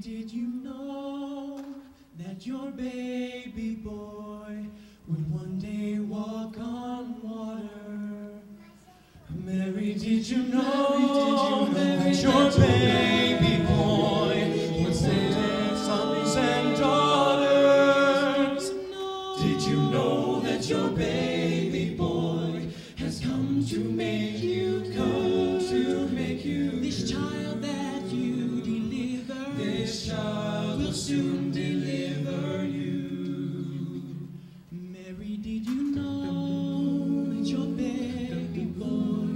did you know that your baby boy would one day walk on water? Mary, did you know that your baby boy would save sons and daughters? Did you know that your baby boy has come to make you, this child that you deliver, this child will soon deliver you. Mary, did you know that your baby boy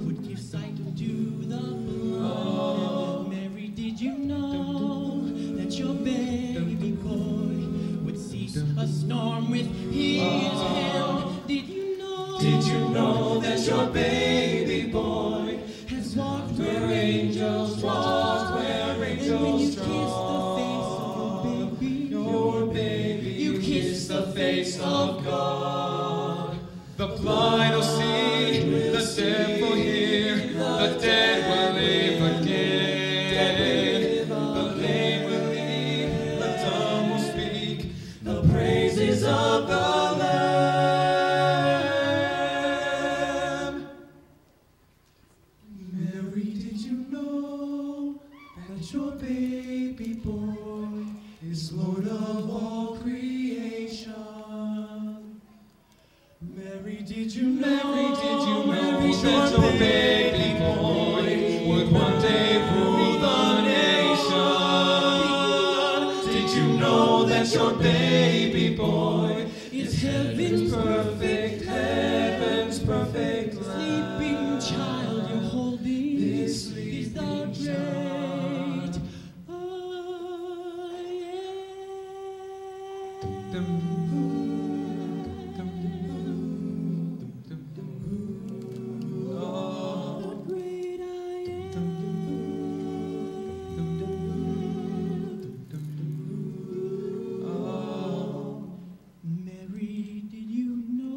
would give sight to the blind? Mary, did you know that your baby boy would cease a storm with his hand? Did you know that your baby boy has walked where angels walk, where angels trod? Your baby, you kiss the face of God. The blind will see, the deaf will hear, the dead will live again. The lame will lead, the dumb will speak, the praises of the Lamb. Mary, did you know that your baby boy is Lord of all creation? Mary, did you know that your baby boy would one day rule the nation? Did you know that your baby boy is heaven's perfect lamb? Sleeping child you're holding, this is the great I am. Mary, did you know?